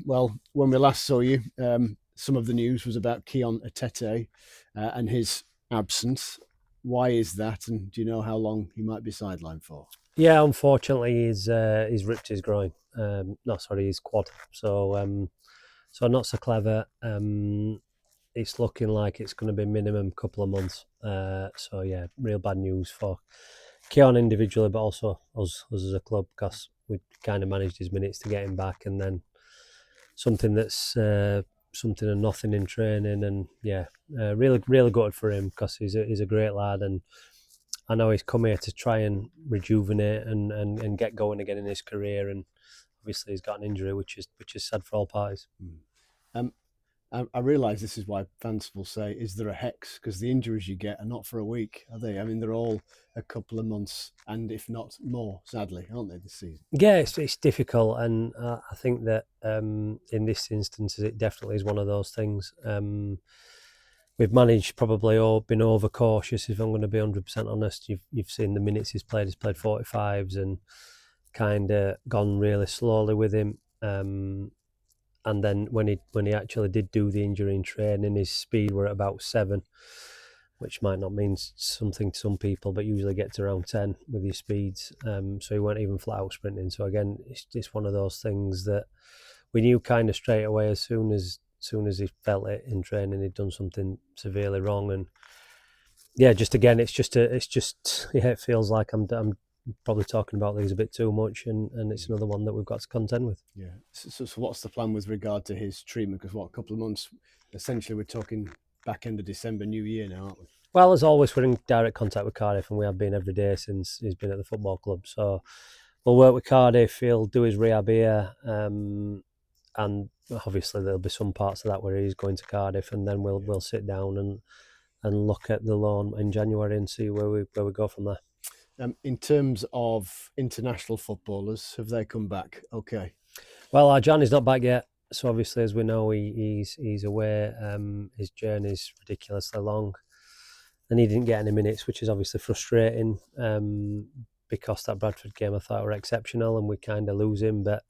Well, when we last saw you, some of the news was about Keon Atete and his absence. Why is that? And do you know how long he might be sidelined for? Yeah, unfortunately, he's ripped his groin. His quad. So not so clever. It's looking like it's going to be minimum couple of months. So yeah, real bad news for Keon individually, but also us as a club, because we kind of managed his minutes to get him back, and then something that's something and nothing in training, and really good for him, because he's a great lad, and I know he's come here to try and rejuvenate and get going again in his career, and obviously he's got an injury, which is sad for all parties. Um, I realise this is why fans will say, "Is there a hex?" Because the injuries you get are not for a week, are they? I mean, they're all a couple of months, and if not more, sadly, aren't they, this season? Yeah, it's difficult, and I think that in this instance, it definitely is one of those things. We've managed probably been overcautious. If I'm going to be 100% honest, you've seen the minutes he's played. He's played 45s and kind of gone really slowly with him. And then when he actually did do the injury in training, his speed were at about 7, which might not mean something to some people, but usually gets around 10 with his speeds. So he weren't even flat out sprinting. So again, it's one of those things that we knew kind of straight away as soon as he felt it in training, he'd done something severely wrong. And yeah, just again, it feels like I'm probably talking about these a bit too much, and it's another one that we've got to contend with. Yeah. So what's the plan with regard to his treatment? Because a couple of months, essentially, we're talking back end of December, New Year now, aren't we? Well, as always, we're in direct contact with Cardiff, and we have been every day since he's been at the football club. So we'll work with Cardiff. He'll do his rehab here, and obviously there'll be some parts of that where he's going to Cardiff, and then we'll sit down and look at the loan in January and see where we go from there. In terms of international footballers, have they come back okay? Well, our Johnny's not back yet, so obviously, as we know, he's away. His journey's ridiculously long, and he didn't get any minutes, which is obviously frustrating. Because that Bradford game I thought were exceptional, and we kind of lose him. But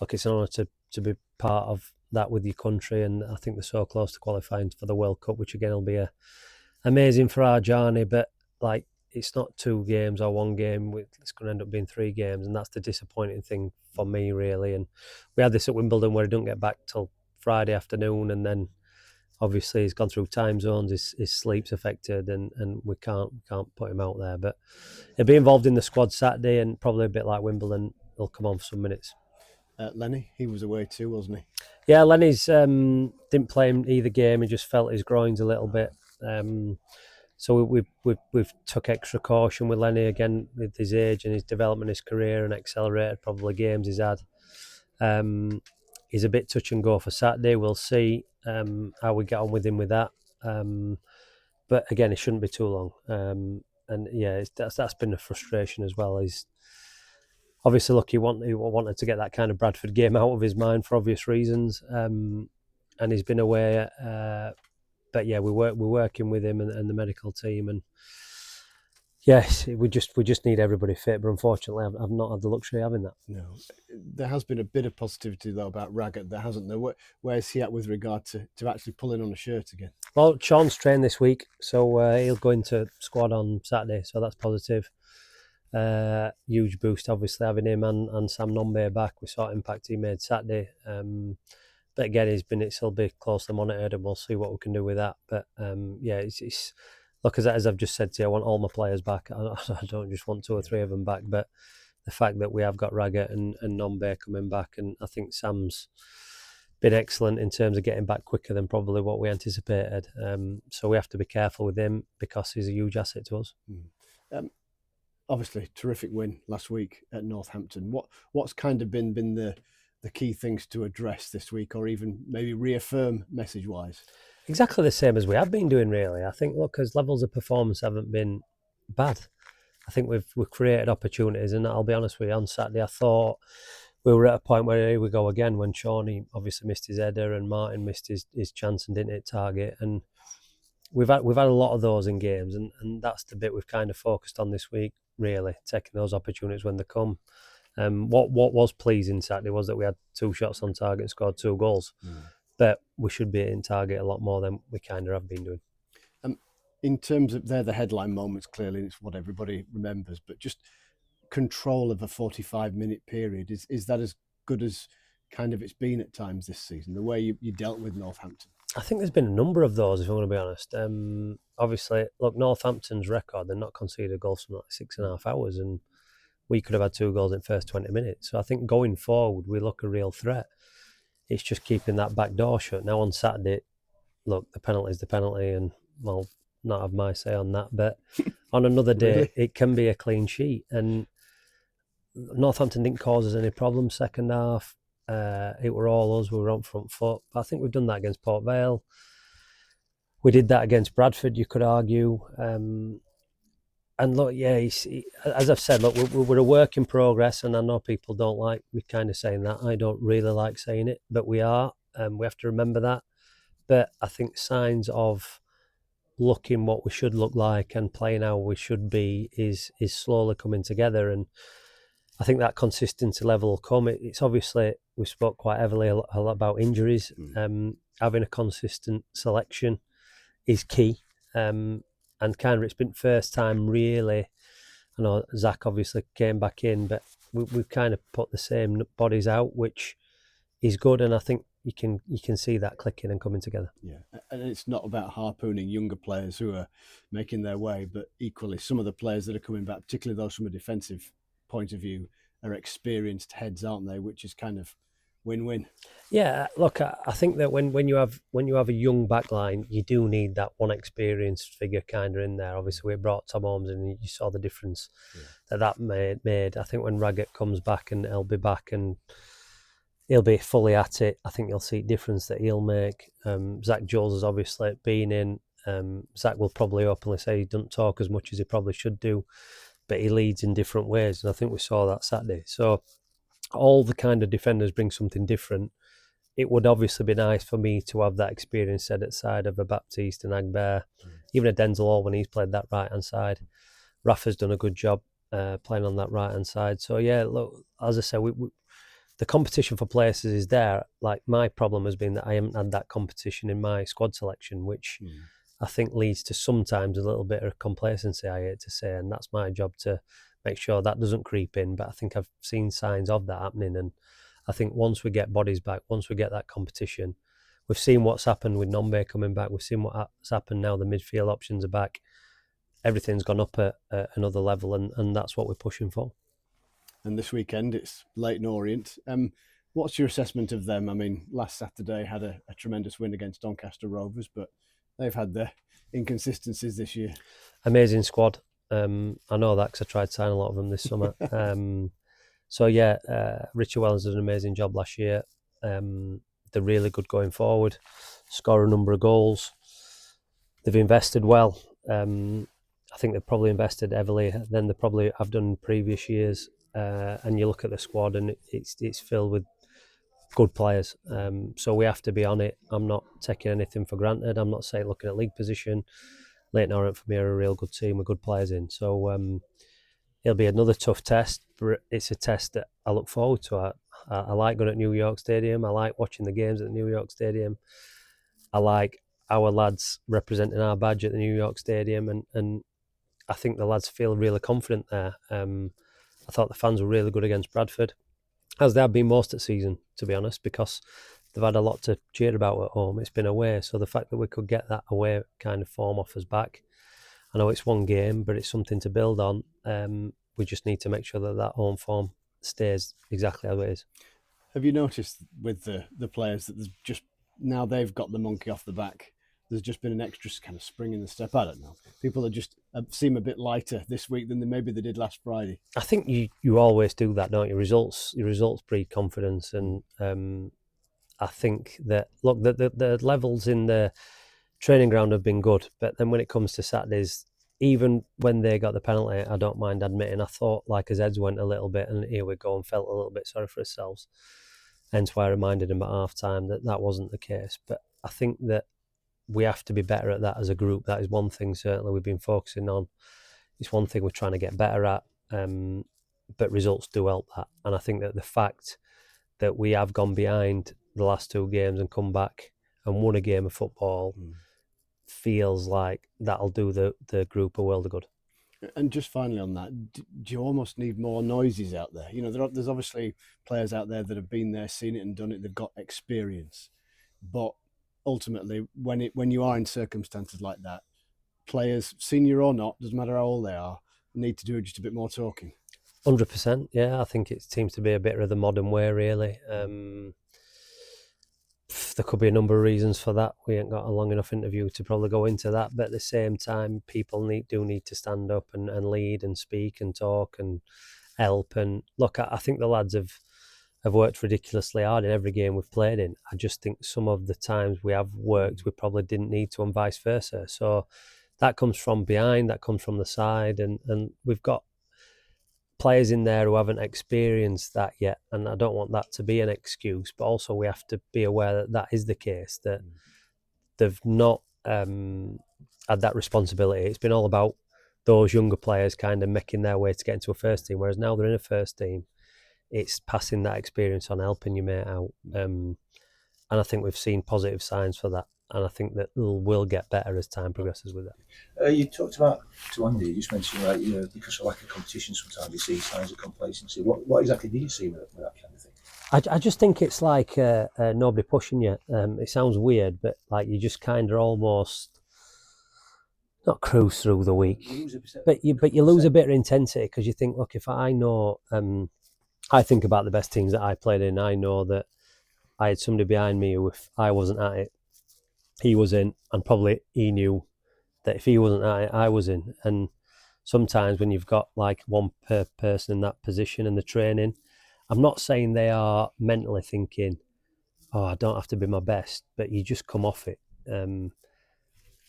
look, it's an honour to be part of that with your country, and I think they're so close to qualifying for the World Cup, which again will be amazing for our journey. But like, it's not 2 games or 1 game. It's going to end up being 3 games, and that's the disappointing thing for me, really. And we had this at Wimbledon where he didn't get back till Friday afternoon, and then obviously he's gone through time zones. His sleep's affected, and we can't put him out there. But he'll be involved in the squad Saturday, and probably a bit like Wimbledon, he'll come on for some minutes. Lenny, he was away too, wasn't he? Yeah, Lenny's didn't play in either game. He just felt his groins a little bit. So we've took extra caution with Lenny again, with his age and his development, his career, and accelerated probably games he's had. He's a bit touch and go for Saturday. We'll see how we get on with him with that. But again, it shouldn't be too long. And yeah, that's been a frustration as well. He's obviously, look, he wanted to get that kind of Bradford game out of his mind for obvious reasons. And he's been away. But yeah, we're working with him and the medical team, and yes, we just need everybody fit. But unfortunately, I've not had the luxury of having that. No, there has been a bit of positivity though about Raggett. There hasn't there. Where's he at with regard to actually pulling on a shirt again? Well, Sean's trained this week, so he'll go into squad on Saturday, so that's positive. Huge boost, obviously, having him and Sam Nombe back. We saw impact he made Saturday. But again, his minutes will be closely monitored, and we'll see what we can do with that. But yeah, it's look, as I've just said to you, I want all my players back. I don't just want 2 or 3 of them back. But the fact that we have got Raggett and Nombe coming back, and I think Sam's been excellent in terms of getting back quicker than probably what we anticipated. So we have to be careful with him because he's a huge asset to us. Obviously, terrific win last week at Northampton. What's kind of been the key things to address this week, or even maybe reaffirm message-wise? Exactly the same as we have been doing, really. I think, look, as levels of performance haven't been bad. I think we've created opportunities, and I'll be honest with you, on Saturday I thought we were at a point where here we go again, when Shawnee obviously missed his header and Martin missed his chance and didn't hit target. And we've had a lot of those in games, and that's the bit we've kind of focused on this week, really, taking those opportunities when they come. What was pleasing Saturday was that we had 2 shots on target and scored 2 goals. But we should be in target a lot more than we kind of have been doing. In terms of, they're the headline moments, clearly, it's what everybody remembers, but just control of a 45-minute period, is that as good as kind of it's been at times this season, the way you dealt with Northampton? I think there's been a number of those, if I'm going to be honest. Obviously, look, Northampton's record, they're not conceded goals from like 6.5 hours, and we could have had 2 goals in the first 20 minutes. So I think going forward, we look a real threat. It's just keeping that back door shut. Now on Saturday, look, the penalty's the penalty, and I'll not have my say on that. But on another day, Really? it can be a clean sheet. And Northampton didn't cause us any problems second half. It were all us. We were on front foot. But I think we've done that against Port Vale. We did that against Bradford, you could argue. And look, yeah, as I've said, look, we're a work in progress, and I know people don't like me kind of saying that. I don't really like saying it, but we are. We have to remember that. But I think signs of looking what we should look like and playing how we should be is slowly coming together, and I think that consistency level will come. It's obviously, we spoke quite heavily a lot about injuries. Having a consistent selection is key, and kind of it's been first time really. I know Zach obviously came back in, but we've kind of put the same bodies out, which is good, and I think you can see that clicking and coming together. Yeah, and it's not about harpooning younger players who are making their way, but equally some of the players that are coming back, particularly those from a defensive point of view, are experienced heads, aren't they? Which is kind of win-win. Yeah, look, I think that when you have a young backline, you do need that one experienced figure kind of in there. Obviously, we brought Tom Holmes in, and you saw the difference that made. I think when Raggett comes back and he'll be back and he'll be fully at it, I think you'll see a difference that he'll make. Zach Jules has obviously been in. Zach will probably openly say he doesn't talk as much as he probably should do, but he leads in different ways, and I think we saw that Saturday. So all the kind of defenders bring something different. It would obviously be nice for me to have that experience set at side of a Baptiste and Agbear, even a Denzel Hall when he's played that right-hand side. Rafa's done a good job playing on that right-hand side. So yeah, look, as I said, the competition for places is there. Like, my problem has been that I haven't had that competition in my squad selection, which I think leads to sometimes a little bit of complacency, I hate to say, and that's my job to make sure that doesn't creep in. But I think I've seen signs of that happening, and I think once we get bodies back, once we get that competition, we've seen what's happened with Nombe coming back, we've seen what's happened now, the midfield options are back, everything's gone up at another level, and that's what we're pushing for. And this weekend it's Leyton Orient. What's your assessment of them? I mean, last Saturday had a tremendous win against Doncaster Rovers, but they've had their inconsistencies this year. Amazing squad. I know that because I tried to sign a lot of them this summer. So yeah, Richard Wellens did an amazing job last year. They're really good going forward, score a number of goals. They've invested well. I think they've probably invested heavily than they probably have done in previous years. And you look at the squad and it's filled with good players. So we have to be on it. I'm not taking anything for granted. I'm not saying looking at league position. Leyton Orient for me are a real good team with good players in. So it'll be another tough test, but it's a test that I look forward to. I like going at New York Stadium. I like watching the games at the New York Stadium. I like our lads representing our badge at the New York Stadium, and I think the lads feel really confident there. I thought the fans were really good against Bradford, as they have been most of the season, to be honest, because they've had a lot to cheer about at home. It's been away, so the fact that we could get that away kind of form off us back. I know it's one game, but it's something to build on. We just need to make sure that home form stays exactly how it is. Have you noticed with the players that there's just, now they've got the monkey off the back, there's just been an extra kind of spring in the step? I don't know. People are just seem a bit lighter this week than maybe they did last Friday. I think you always do that, don't you? Your results breed confidence, and I think that, look, the levels in the training ground have been good, but then when it comes to Saturdays, even when they got the penalty, I don't mind admitting, I thought like his heads went a little bit, and here we go, and felt a little bit sorry for ourselves. Hence why I reminded him at half time that wasn't the case. But I think that we have to be better at that as a group. That is one thing certainly we've been focusing on. It's one thing we're trying to get better at. but results do help that. And I think that the fact that we have gone behind the last 2 games and come back and won a game of football feels like that'll do the group a world of good. And just finally on that, do you almost need more noises out there? You know, there's obviously players out there that have been there, seen it and done it. They've got experience. But ultimately, when you are in circumstances like that, players, senior or not, doesn't matter how old they are, need to do just a bit more talking. 100%, yeah. I think it seems to be a bit of the modern way, really. There could be a number of reasons for that. We ain't got a long enough interview to probably go into that, but at the same time, people do need to stand up and lead and speak and talk and help. And look, I think the lads have worked ridiculously hard in every game we've played in. I just think some of the times we have worked, we probably didn't need to, and vice versa. So that comes from behind, that comes from the side, and we've got players in there who haven't experienced that yet, and I don't want that to be an excuse, but also we have to be aware that that is the case, that they've not had that responsibility. It's been all about those younger players kind of making their way to get into a first team, whereas now they're in a first team, it's passing that experience on, helping your mate out, and I think we've seen positive signs for that. And I think that will get better as time progresses with that. You talked about, to Andy, you just mentioned, like, you know, because of lack of competition, sometimes you see signs of complacency. What exactly do you see with that kind of thing? I just think it's like nobody pushing you. It sounds weird, but like you just kind of almost not cruise through the week, but you lose a bit of intensity because you think, look, if I know, I think about the best teams that I played in. I know that I had somebody behind me who, if I wasn't at it, he was in, and probably he knew that if he wasn't at it, I was in. And sometimes when you've got like one per person in that position and the training, I'm not saying they are mentally thinking, oh, I don't have to be my best, but you just come off it.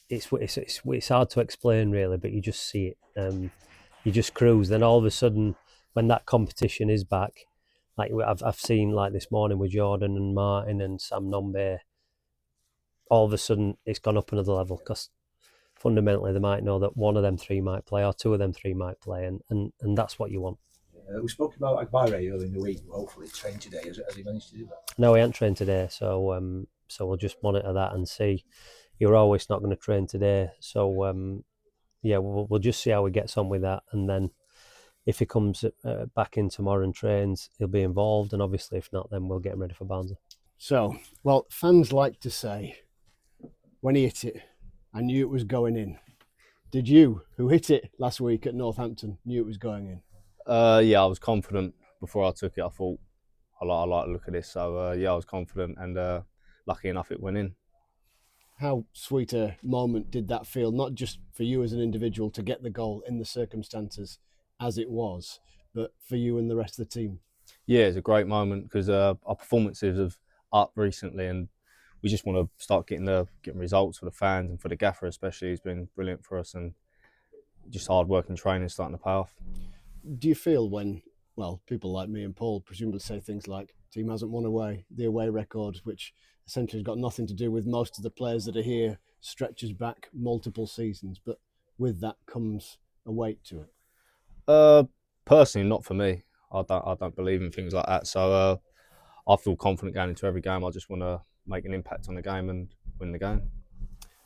It's hard to explain really, but you just see it. You just cruise. Then all of a sudden, when that competition is back, like I've seen like this morning with Jordan and Martin and Sam Nombe, all of a sudden it's gone up another level because fundamentally they might know that one of them 3 might play or 2 of them 3 might play, and that's what you want. We spoke about Agbare earlier in the week. Hopefully, trained today. Has he managed to do that? No, he hasn't trained today, so we'll just monitor that and see. You're always not going to train today, so yeah, we'll just see how he gets on with that, and then if he comes back in tomorrow and trains, he'll be involved, and obviously if not, then we'll get him ready for Barnsley. So, well, fans like to say, when he hit it, I knew it was going in. Did you, who hit it last week at Northampton, knew it was going in? Yeah, I was confident before I took it. I thought, I like to look at this. So, yeah, I was confident, and lucky enough it went in. How sweet a moment did that feel, not just for you as an individual to get the goal in the circumstances as it was, but for you and the rest of the team? Yeah, it's a great moment because our performances have upped recently, and we just want to start getting results for the fans and for the gaffer especially. He's been brilliant for us, and just hard work and training starting to pay off. Do you feel when, well, people like me and Paul presumably say things like, team hasn't won away, the away record, which essentially has got nothing to do with most of the players that are here, stretches back multiple seasons, but with that comes a weight to it? Personally, not for me. I don't believe in things like that. So I feel confident going into every game. I just want to make an impact on the game and win the game.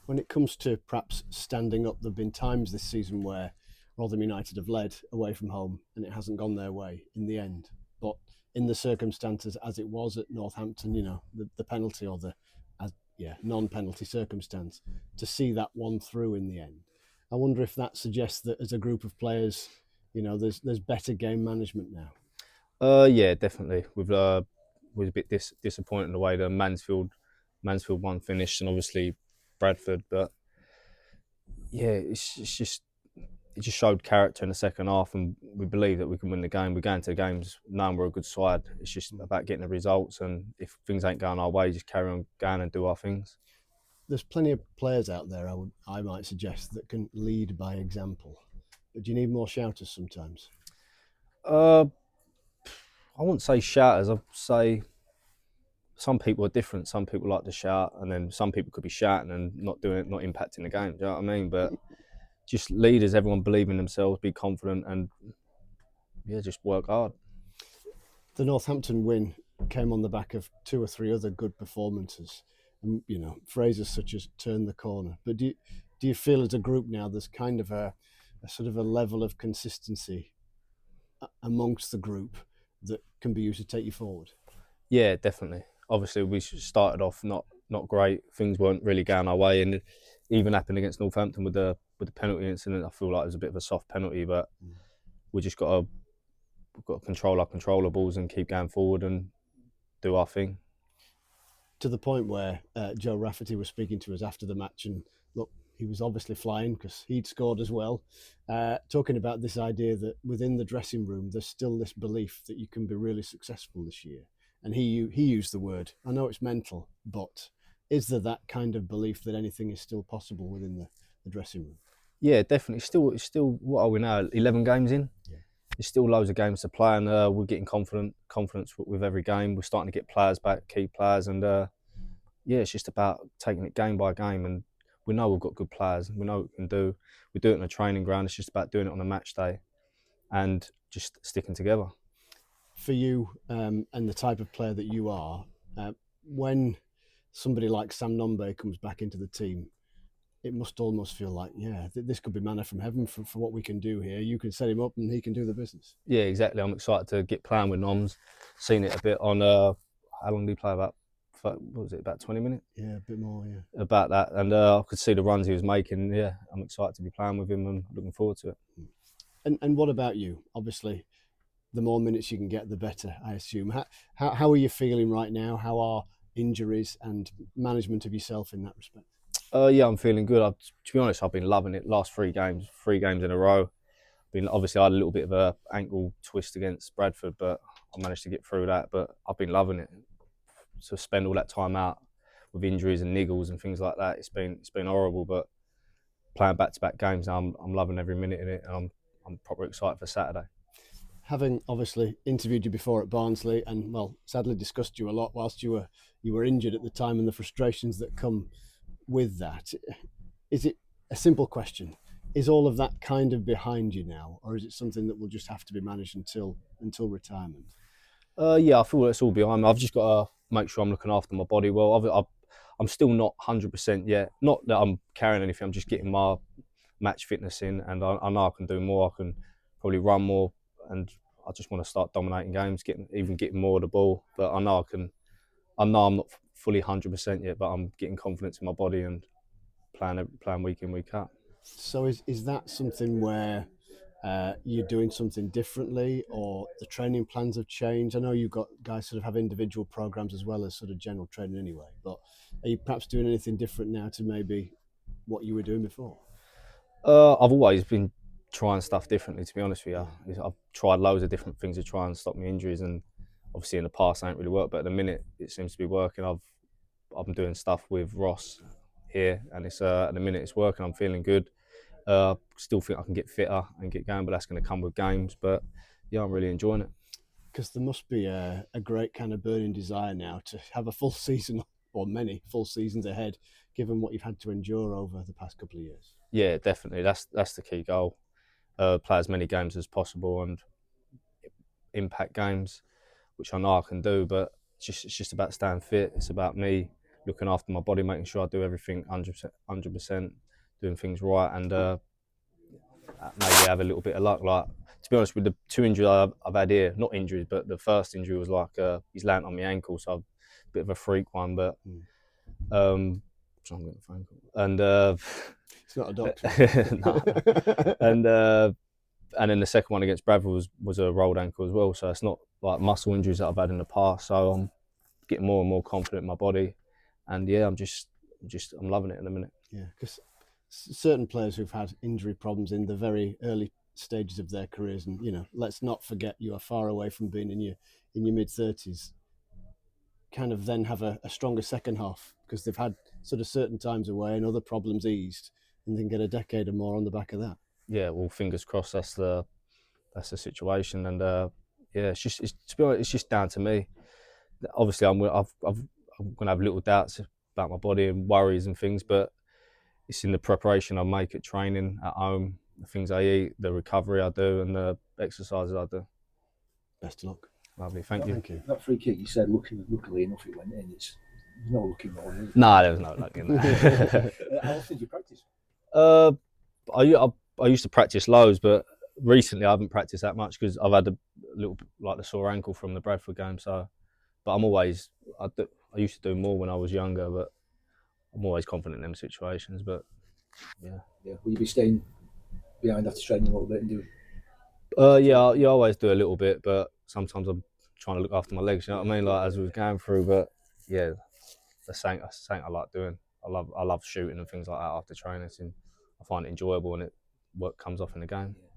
When it comes to perhaps standing up, there have been times this season where Rotherham United have led away from home and it hasn't gone their way in the end. But in the circumstances as it was at Northampton, you know, the penalty or the non-penalty circumstance, to see that one through in the end, I wonder if that suggests that as a group of players, you know, there's better game management now. Yeah, definitely. We've was a bit disappointed in the way the Mansfield one finished, and obviously Bradford, but yeah, it just showed character in the second half, and we believe that we can win the game. We're going to the games knowing we're a good side. It's just about getting the results, and if things ain't going our way, just carry on going and do our things. There's plenty of players out there, I might suggest, that can lead by example. But do you need more shouters sometimes? I wouldn't say shouters. I'd say some people are different. Some people like to shout, and then some people could be shouting and not impacting the game. Do you know what I mean? But just leaders, everyone believe in themselves, be confident, and just work hard. The Northampton win came on the back of 2 or 3 other good performances, and phrases such as "turn the corner." But do you feel as a group now there's kind of a sort of a level of consistency amongst the group that can be used to take you forward? Yeah, definitely. Obviously, we started off not great. Things weren't really going our way, and it even happened against Northampton with the penalty incident. I feel like it was a bit of a soft penalty, but we just got to control our controllables and keep going forward and do our thing. To the point where Joe Rafferty was speaking to us after the match, and look, he was obviously flying because he'd scored as well, talking about this idea that within the dressing room there's still this belief that you can be really successful this year. And he used the word, I know it's mental, but is there that kind of belief that anything is still possible within the dressing room? Yeah, definitely. It's still what are we now? 11 games in. Yeah. There's still loads of games to play, and we're getting confidence with every game. We're starting to get players back, key players, and it's just about taking it game by game. And we know we've got good players. We know what we can do. We do it in a training ground. It's just about doing it on a match day, and just sticking together. For you and the type of player that you are, when somebody like Sam Nombe comes back into the team, it must almost feel like, this could be manna from heaven for what we can do here. You can set him up and he can do the business. Yeah, exactly. I'm excited to get playing with Noms. Seen it a bit on, how long did he play? What was it, about 20 minutes? Yeah, a bit more, yeah. About that. And I could see the runs he was making. Yeah, I'm excited to be playing with him and looking forward to it. And what about you? Obviously, the more minutes you can get, the better, I assume. How are you feeling right now? How are injuries and management of yourself in that respect? Yeah, I'm feeling good. To be honest, I've been loving it. Last 3 games in a row. Obviously, I had a little bit of a ankle twist against Bradford, but I managed to get through that. But I've been loving it. To spend all that time out with injuries and niggles and things like that, it's been horrible. But playing back-to-back games now, I'm loving every minute in it, and I'm proper excited for Saturday. Having obviously interviewed you before at Barnsley, and sadly discussed you a lot whilst you were injured at the time, and the frustrations that come with that, is it a simple question? Is all of that kind of behind you now, or is it something that will just have to be managed until retirement? Yeah, I feel it's all behind me. I've just got to make sure I'm looking after my body well. I'm still not 100% yet. Not that I'm carrying anything. I'm just getting my match fitness in, and I know I can do more. I can probably run more, and I just want to start dominating games, getting more of the ball. But I know I can. I know I'm not fully 100% yet, but I'm getting confidence in my body and playing week in, week out. So is that something where you're doing something differently, or the training plans have changed? I know you've got guys sort of have individual programs as well as sort of general training anyway, but are you perhaps doing anything different now to maybe what you were doing before? I've always been trying stuff differently, to be honest with you. I've tried loads of different things to try and stop my injuries, and obviously in the past it ain't really worked, but at the minute it seems to be working. I'm doing stuff with Ross here, and it's at the minute it's working. I'm feeling good. Still think I can get fitter and get going, but that's going to come with games. But yeah, I'm really enjoying it. Because there must be a great kind of burning desire now to have a full season, or many full seasons ahead, given what you've had to endure over the past couple of years. Yeah, definitely. That's the key goal. Play as many games as possible and impact games, which I know I can do. But it's just about staying fit. It's about me looking after my body, making sure I do everything 100%, doing things right, and maybe have a little bit of luck. Like, to be honest, with the 2 injuries I've had here, not injuries, but the first injury was like he's landed on my ankle, so a bit of a freak one. But I'm getting a phone call, and it's not a doctor. No. And then the second one against Bradford was a rolled ankle as well. So it's not like muscle injuries that I've had in the past. So I'm getting more and more confident in my body, and yeah, I'm loving it in a minute. Yeah, because certain players who've had injury problems in the very early stages of their careers, and let's not forget you are far away from being in your mid-30s, kind of then have a stronger second half because they've had sort of certain times away and other problems eased, and then get a decade or more on the back of that. Yeah, well, fingers crossed that's the situation, and to be honest, it's just down to me. Obviously, I'm gonna have little doubts about my body and worries and things, but it's in the preparation I make at training, at home, the things I eat, the recovery I do, and exercises I do. Best of luck. Lovely, thank you. Thank you. That free kick you said, luckily enough, it went in. There's no looking more. Is Nah, there was no luck in that. How often do you practice? I used to practice loads, but recently I haven't practiced that much because I've had a little like the sore ankle from the Bradford game. So, but I used to do more when I was younger, but I'm always confident in them situations. But yeah. Will you be staying behind after training a little bit and do? Yeah, I always do a little bit, but sometimes I'm trying to look after my legs. You know what I mean? Like as we was going through, but yeah, that's something I like doing. I love shooting and things like that after training. I find it enjoyable and what comes off in the game. Yeah.